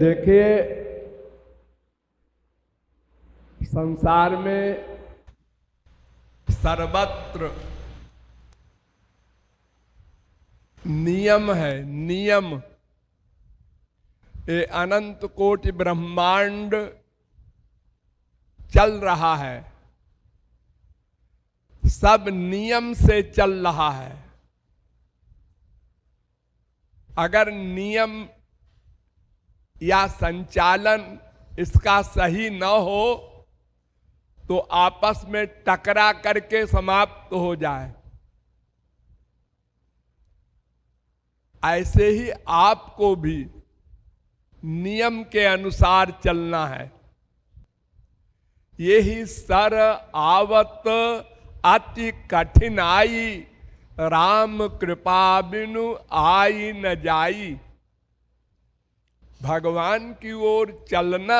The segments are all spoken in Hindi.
देखिए, संसार में सर्वत्र नियम है, नियम। ये अनंत कोटि ब्रह्मांड चल रहा है, सब नियम से चल रहा है। अगर नियम या संचालन इसका सही न हो तो आपस में टकरा करके समाप्त हो जाए। ऐसे ही आपको भी नियम के अनुसार चलना है। यही सर आवत अति कठिनाई, राम कृपा बिनु आई न जाई। भगवान की ओर चलना,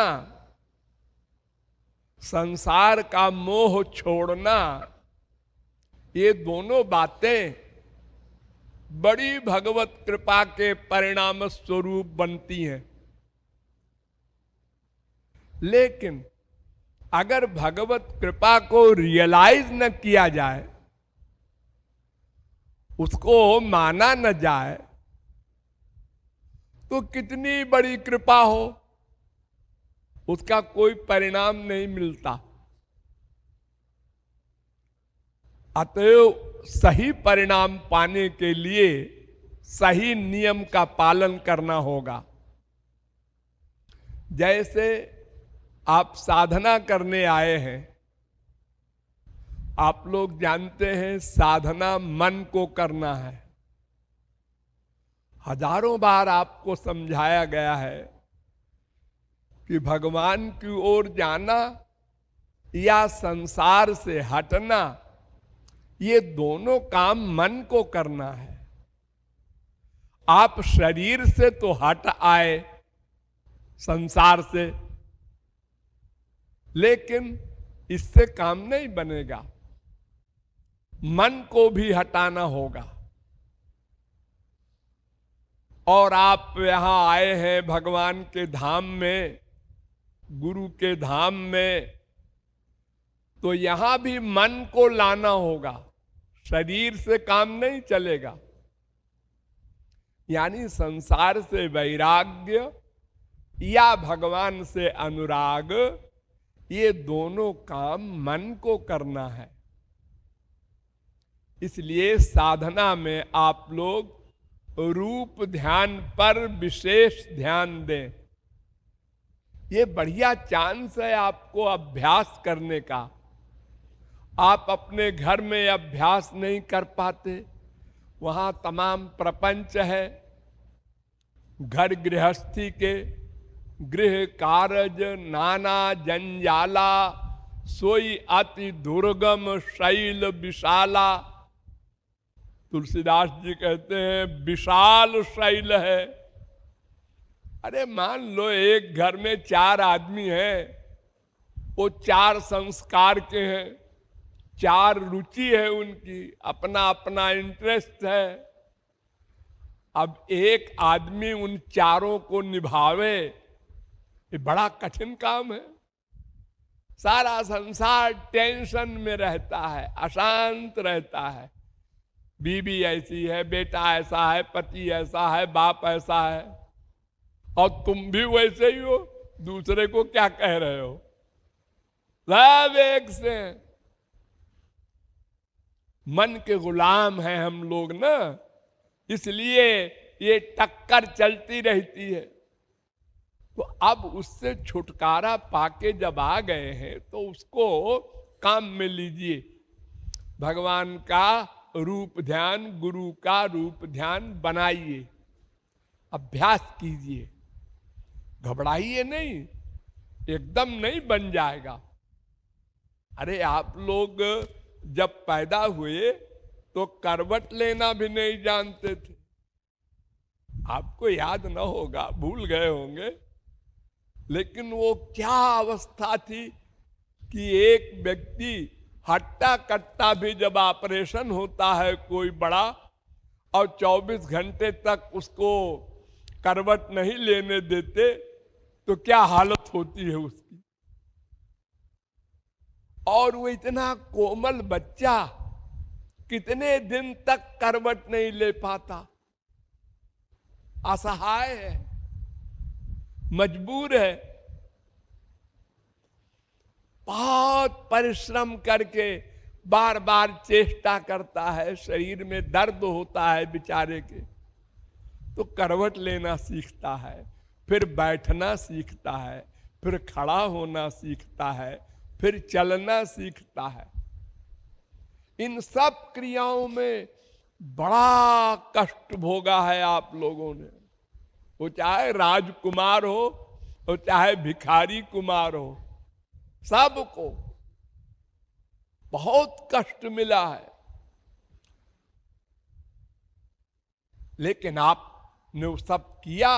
संसार का मोह छोड़ना, ये दोनों बातें बड़ी भगवत कृपा के परिणाम स्वरूप बनती हैं। लेकिन अगर भगवत कृपा को रियलाइज न किया जाए, उसको माना न जाए, तो कितनी बड़ी कृपा हो उसका कोई परिणाम नहीं मिलता। अतएव सही परिणाम पाने के लिए सही नियम का पालन करना होगा। जैसे आप साधना करने आए हैं, आप लोग जानते हैं साधना मन को करना है। हजारों बार आपको समझाया गया है कि भगवान की ओर जाना या संसार से हटना, ये दोनों काम मन को करना है। आप शरीर से तो हट आए संसार से, लेकिन इससे काम नहीं बनेगा, मन को भी हटाना होगा। और आप यहां आए हैं भगवान के धाम में, गुरु के धाम में, तो यहां भी मन को लाना होगा, शरीर से काम नहीं चलेगा। यानी संसार से वैराग्य या भगवान से अनुराग, ये दोनों काम मन को करना है। इसलिए साधना में आप लोग रूप ध्यान पर विशेष ध्यान दें। ये बढ़िया चांस है आपको अभ्यास करने का। आप अपने घर में अभ्यास नहीं कर पाते, वहां तमाम प्रपंच है, घर गृहस्थी के, गृह कारज नाना जंजाला, सोई अति दुर्गम शैल विशाला। तुलसीदास जी कहते हैं विशाल शैल है। अरे मान लो एक घर में 4 आदमी हैं, वो 4 संस्कार के हैं, 4 रुचि है उनकी, अपना अपना इंटरेस्ट है। अब एक आदमी उन चारों को निभावे, ये बड़ा कठिन काम है। सारा संसार टेंशन में रहता है, अशांत रहता है। बीवी ऐसी है, बेटा ऐसा है, पति ऐसा है, बाप ऐसा है, और तुम भी वैसे ही हो, दूसरे को क्या कह रहे हो? सब एक से मन के गुलाम हैं हम लोग ना, इसलिए ये टक्कर चलती रहती है। तो अब उससे छुटकारा पाके जब आ गए हैं तो उसको काम में लीजिए। भगवान का रूप ध्यान, गुरु का रूप ध्यान बनाइए, अभ्यास कीजिए। घबराइए नहीं, एकदम नहीं बन जाएगा। अरे आप लोग जब पैदा हुए तो करवट लेना भी नहीं जानते थे। आपको याद न होगा, भूल गए होंगे, लेकिन वो क्या अवस्था थी कि एक व्यक्ति हट्टा कट्टा भी जब ऑपरेशन होता है कोई बड़ा, और 24 घंटे तक उसको करवट नहीं लेने देते, तो क्या हालत होती है उसकी। और वो इतना कोमल बच्चा कितने दिन तक करवट नहीं ले पाता, असहाय है, मजबूर है। बहुत परिश्रम करके बार बार चेष्टा करता है, शरीर में दर्द होता है बेचारे के, तो करवट लेना सीखता है, फिर बैठना सीखता है, फिर खड़ा होना सीखता है, फिर चलना सीखता है। इन सब क्रियाओं में बड़ा कष्ट भोगा है आप लोगों ने। वो चाहे राजकुमार हो और चाहे भिखारी कुमार हो, सबको बहुत कष्ट मिला है। लेकिन आपने वो सब किया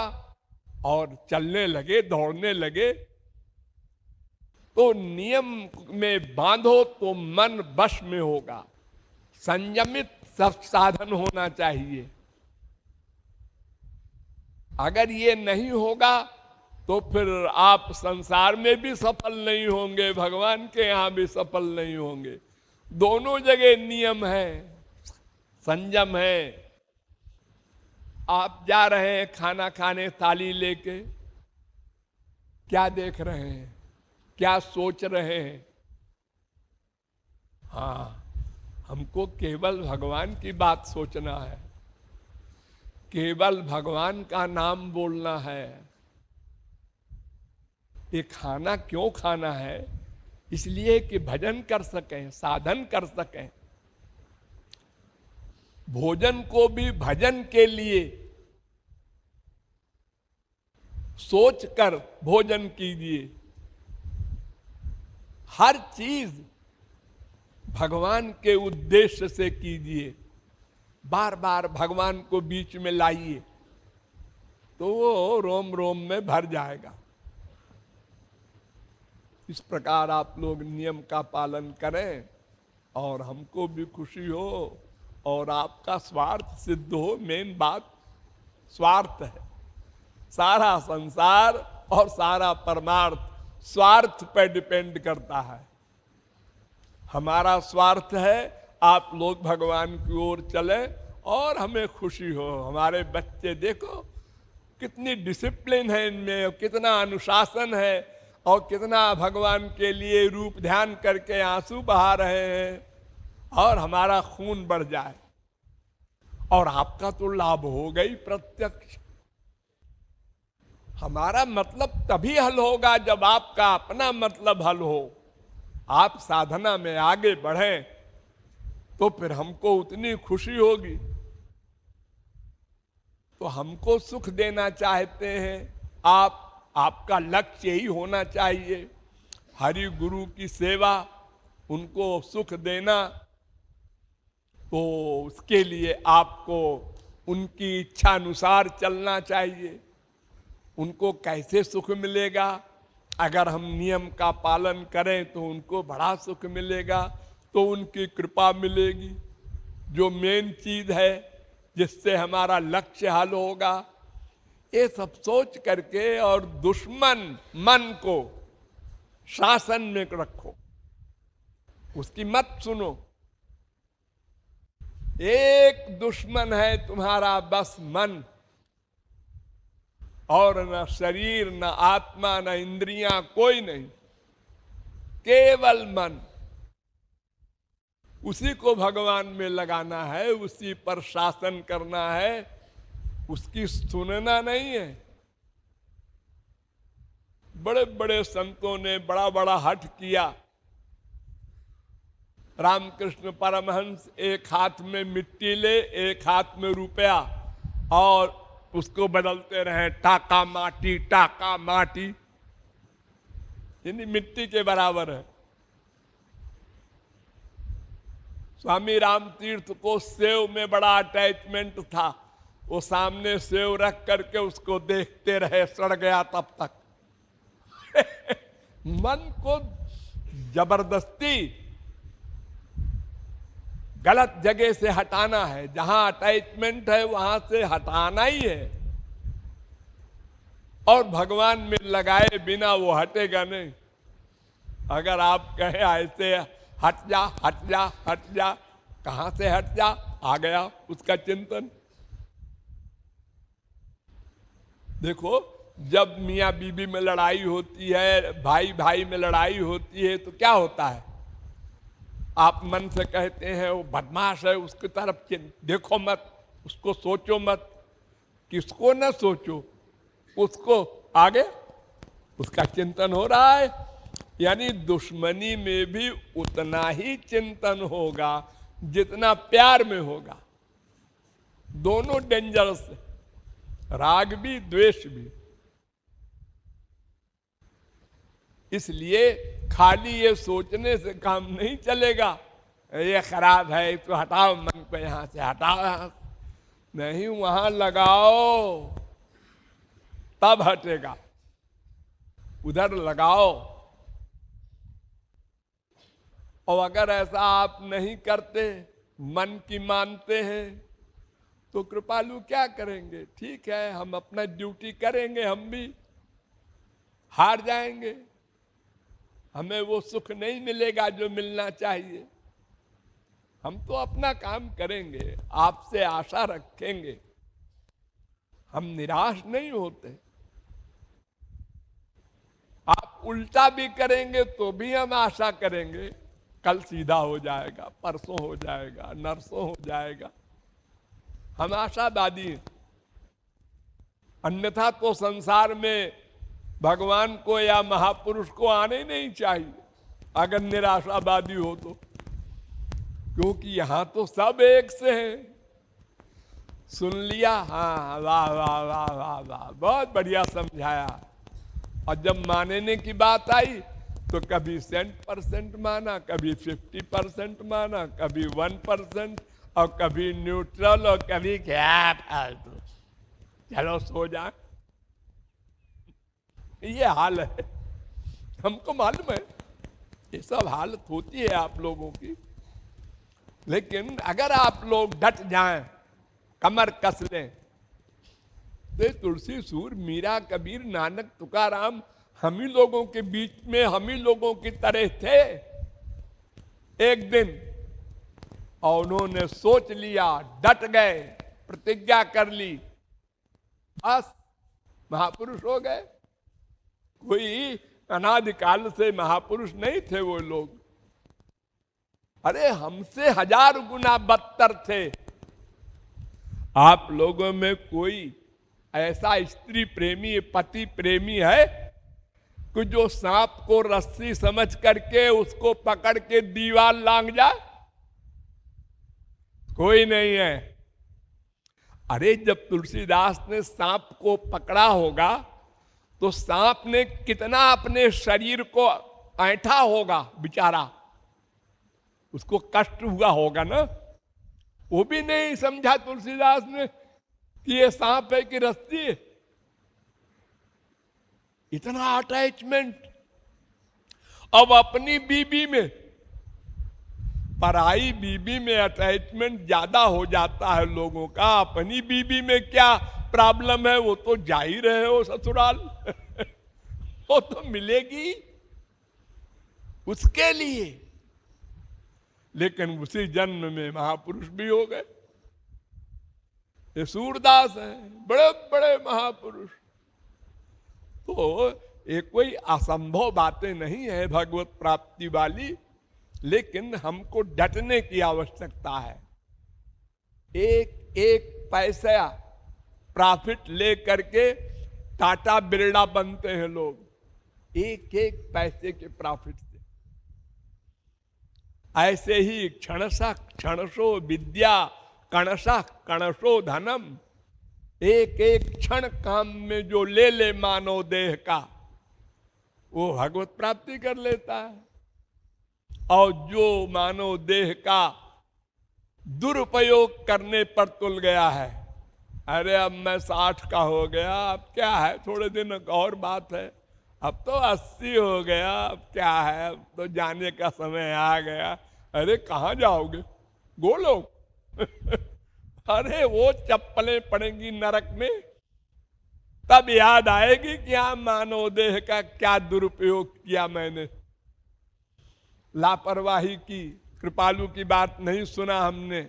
और चलने लगे, दौड़ने लगे। तो नियम में बांधो तो मन वश में होगा। संयमित सब साधन होना चाहिए। अगर ये नहीं होगा तो फिर आप संसार में भी सफल नहीं होंगे, भगवान के यहां भी सफल नहीं होंगे। दोनों जगह नियम है, संयम है। आप जा रहे हैं खाना खाने थाली लेके, क्या देख रहे हैं, क्या सोच रहे हैं? हाँ, हमको केवल भगवान की बात सोचना है, केवल भगवान का नाम बोलना है। ये खाना क्यों खाना है? इसलिए कि भजन कर सकें, साधन कर सकें। भोजन को भी भजन के लिए सोचकर भोजन कीजिए। हर चीज भगवान के उद्देश्य से कीजिए। बार बार भगवान को बीच में लाइए तो वो रोम रोम में भर जाएगा। इस प्रकार आप लोग नियम का पालन करें और हमको भी खुशी हो और आपका स्वार्थ सिद्ध हो। मेन बात स्वार्थ है। सारा संसार और सारा परमार्थ स्वार्थ पर डिपेंड करता है। हमारा स्वार्थ है आप लोग भगवान की ओर चले और हमें खुशी हो। हमारे बच्चे देखो कितनी डिसिप्लिन है इनमें, कितना अनुशासन है और कितना भगवान के लिए रूप ध्यान करके आंसू बहा रहे हैं और हमारा खून बढ़ जाए। और आपका तो लाभ हो गई प्रत्यक्ष। हमारा मतलब तभी हल होगा जब आपका अपना मतलब हल हो। आप साधना में आगे बढ़ें तो फिर हमको उतनी खुशी होगी। तो हमको सुख देना चाहते हैं आप, आपका लक्ष्य यही होना चाहिए। हरि गुरु की सेवा, उनको सुख देना। तो उसके लिए आपको उनकी इच्छा अनुसार चलना चाहिए। उनको कैसे सुख मिलेगा? अगर हम नियम का पालन करें तो उनको बड़ा सुख मिलेगा, तो उनकी कृपा मिलेगी। जो मेन चीज है जिससे हमारा लक्ष्य हल होगा, ये सब सोच करके और दुश्मन मन को शासन में रखो, उसकी मत सुनो। एक दुश्मन है तुम्हारा बस मन, और न शरीर, न आत्मा, न इंद्रियां, कोई नहीं, केवल मन। उसी को भगवान में लगाना है, उसी पर शासन करना है, उसकी सुनना नहीं है। बड़े बड़े संतों ने बड़ा बड़ा हठ किया। रामकृष्ण परमहंस एक हाथ में मिट्टी ले, एक हाथ में रुपया, और उसको बदलते रहे, टाका माटी, टाका माटी, यानी मिट्टी के बराबर है। स्वामी राम तीर्थ को सेव में बड़ा अटैचमेंट था। वो सामने सेव रख करके उसको देखते रहे, सड़ गया तब तक। मन को जबरदस्ती गलत जगह से हटाना है। जहां अटैचमेंट है वहां से हटाना ही है। और भगवान में लगाए बिना वो हटेगा नहीं। अगर आप कहें ऐसे हट जा हट जा हट जा, कहां से हट जा, आ गया उसका चिंतन। देखो, जब मियाँ बीबी में लड़ाई होती है, भाई भाई में लड़ाई होती है, तो क्या होता है? आप मन से कहते हैं वो बदमाश है, उसकी तरफ देखो मत, उसको सोचो मत। किसको न सोचो, उसको आगे उसका चिंतन हो रहा है। यानी दुश्मनी में भी उतना ही चिंतन होगा जितना प्यार में होगा। दोनों डेंजरस है, राग भी द्वेष भी। इसलिए खाली ये सोचने से काम नहीं चलेगा, ये खराब है इसको हटाओ, मन को यहां से हटाओ, नहीं, वहां लगाओ तब हटेगा, उधर लगाओ। और अगर ऐसा आप नहीं करते, मन की मानते हैं, तो कृपालु क्या करेंगे? ठीक है, हम अपना ड्यूटी करेंगे, हम भी हार जाएंगे, हमें वो सुख नहीं मिलेगा जो मिलना चाहिए। हम तो अपना काम करेंगे, आपसे आशा रखेंगे, हम निराश नहीं होते। आप उल्टा भी करेंगे तो भी हम आशा करेंगे, कल सीधा हो जाएगा, परसों हो जाएगा, नरसों हो जाएगा। हम आशावादी हैं। अन्यथा तो संसार में भगवान को या महापुरुष को आने नहीं चाहिए, अगर निराशावादी हो तो, क्योंकि यहां तो सब एक से हैं। सुन लिया, हाँ, वाह वाह वाह वाह वाह, बहुत बढ़िया समझाया। और जब मानने की बात आई तो कभी 100% माना, कभी 50% माना, कभी 1%, और कभी न्यूट्रल, और कभी क्या फालतू, चलो सो जा। ये हाल है, हमको मालूम है ये सब हालत होती है आप लोगों की। लेकिन अगर आप लोग डट जाएं, कमर कस लें, तो तुलसी, सूर, मीरा, कबीर, नानक, तुकाराम हम ही लोगों के बीच में, हम ही लोगों की तरह थे एक दिन, और उन्होंने सोच लिया, डट गए, प्रतिज्ञा कर ली, बस महापुरुष हो गए। कोई अनादिकाल से महापुरुष नहीं थे वो लोग। अरे हमसे 1000 गुना बदतर थे। आप लोगों में कोई ऐसा स्त्री प्रेमी, पति प्रेमी है कि जो सांप को रस्सी समझ करके उसको पकड़ के दीवार लांग जाए? कोई नहीं है। अरे जब तुलसीदास ने सांप को पकड़ा होगा तो सांप ने कितना अपने शरीर को ऐंठा होगा बेचारा, उसको कष्ट हुआ होगा ना। वो भी नहीं समझा तुलसीदास ने कि ये सांप है कि रस्सी है। इतना अटैचमेंट। अब अपनी बीबी में, पराई बीबी में अटैचमेंट ज्यादा हो जाता है लोगों का। अपनी बीबी में क्या प्रॉब्लम है, वो तो जा ही रहे हो ससुराल वो तो मिलेगी उसके लिए। लेकिन उसी जन्म में महापुरुष भी हो गए। ये सूरदास हैं, बड़े बड़े महापुरुष। तो ये कोई असंभव बातें नहीं है भगवत प्राप्ति वाली, लेकिन हमको डटने की आवश्यकता है। एक एक पैसा प्रॉफिट ले करके टाटा बिरला बनते हैं लोग, एक एक पैसे के प्रॉफिट से। ऐसे ही क्षणशः क्षणशो विद्या, कणशः कणशो धनम। एक एक क्षण काम में जो ले ले मानव देह का, वो भगवत प्राप्ति कर लेता है। और जो मानव देह का दुरुपयोग करने पर तुल गया है, अरे अब मैं 60 का हो गया, अब क्या है, थोड़े दिन और बात है, अब तो 80 हो गया, अब क्या है, अब तो जाने का समय आ गया। अरे कहाँ जाओगे गोलोक अरे वो चप्पलें पड़ेंगी नरक में, तब याद आएगी कि हाँ, मानव देह का क्या दुरुपयोग किया मैंने, लापरवाही की, कृपालु की बात नहीं सुना हमने,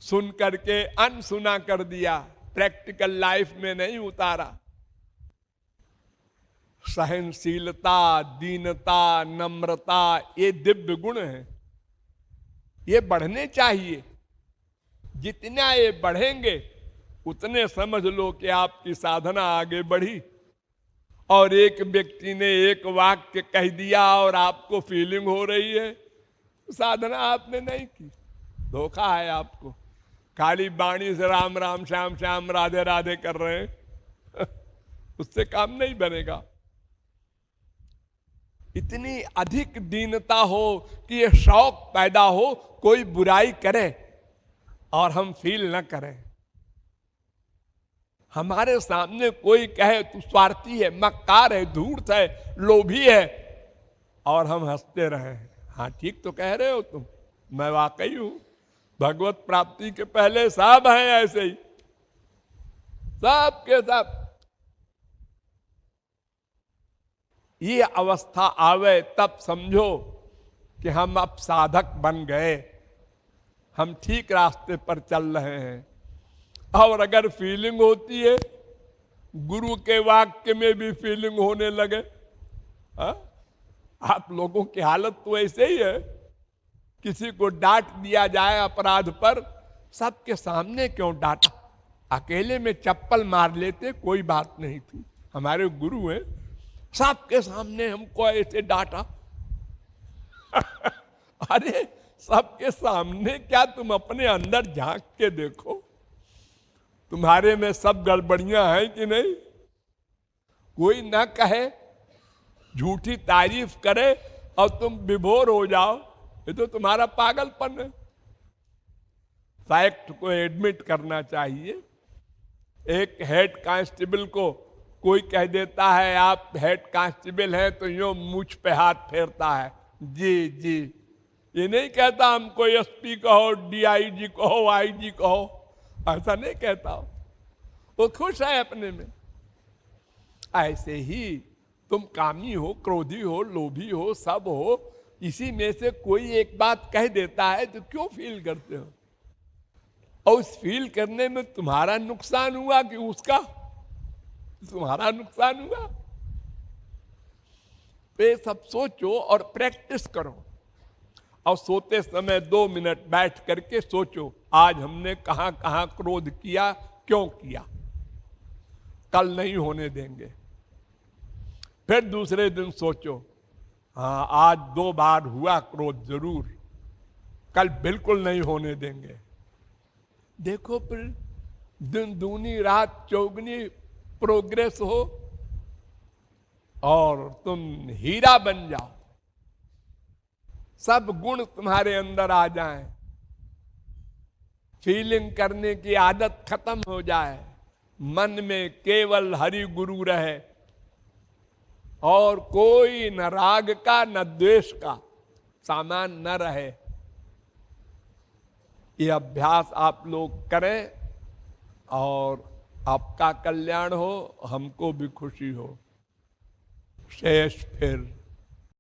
सुन करके अनसुना कर दिया, प्रैक्टिकल लाइफ में नहीं उतारा। सहनशीलता, दीनता, नम्रता, ये दिव्य गुण हैं, ये बढ़ने चाहिए। जितना ये बढ़ेंगे उतने समझ लो कि आपकी साधना आगे बढ़ी। और एक व्यक्ति ने एक वाक्य कह दिया और आपको फीलिंग हो रही है, साधना आपने नहीं की, धोखा है आपको। खाली वाणी से राम राम श्याम श्याम राधे राधे कर रहे हैं उससे काम नहीं बनेगा। इतनी अधिक दीनता हो कि ये शौक पैदा हो कोई बुराई करे और हम फील न करें। हमारे सामने कोई कहे तू स्वार्थी है, मक्कार है, धूर्त है, लोभी है, और हम हंसते रहे, हाँ ठीक तो कह रहे हो तुम, मैं वाकई हूं। भगवत प्राप्ति के पहले सब हैं ऐसे ही, सब के सब। ये अवस्था आवे तब समझो कि हम अब साधक बन गए, हम ठीक रास्ते पर चल रहे हैं। और अगर फीलिंग होती है, गुरु के वाक्य में भी फीलिंग होने लगे, आप लोगों की हालत तो ऐसे ही है। किसी को डांट दिया जाए अपराध पर, सबके सामने क्यों डांटा, अकेले में चप्पल मार लेते कोई बात नहीं थी। हमारे गुरु हैं, सबके सामने हमको ऐसे डांटा अरे सबके सामने क्या, तुम अपने अंदर झांक के देखो, तुम्हारे में सब गड़बड़ियां हैं कि नहीं। कोई ना कहे, झूठी तारीफ करे और तुम विभोर हो जाओ, ये तो तुम्हारा पागलपन है। फैक्ट को एडमिट करना चाहिए। एक हेड कांस्टेबल को कोई कह देता है आप हेड कांस्टेबल हैं, तो यूं मुझ पे हाथ फेरता है, जी जी, ये नहीं कहता हमको एसपी कहो, डीआईजी कहो, आईजी कहो, ऐसा नहीं कहता हो, वो खुश है अपने में। ऐसे ही तुम कामी हो, क्रोधी हो, लोभी हो, सब हो, इसी में से कोई एक बात कह देता है तो क्यों फील करते हो, और उस फील करने में तुम्हारा नुकसान हुआ कि उसका, तुम्हारा नुकसान हुआ। तो ये सब सोचो और प्रैक्टिस करो। और सोते समय 2 मिनट बैठ करके सोचो, आज हमने कहां कहां क्रोध किया, क्यों किया, कल नहीं होने देंगे। फिर दूसरे दिन सोचो, हाँ आज 2 बार हुआ क्रोध जरूर, कल बिल्कुल नहीं होने देंगे। देखो फिर दिन दूनी रात चौगनी प्रोग्रेस हो और तुम हीरा बन जाओ, सब गुण तुम्हारे अंदर आ जाएं, फीलिंग करने की आदत खत्म हो जाए, मन में केवल हरि गुरु रहे और कोई न राग का न द्वेष का सामान न रहे। ये अभ्यास आप लोग करें और आपका कल्याण हो, हमको भी खुशी हो। शेष फिर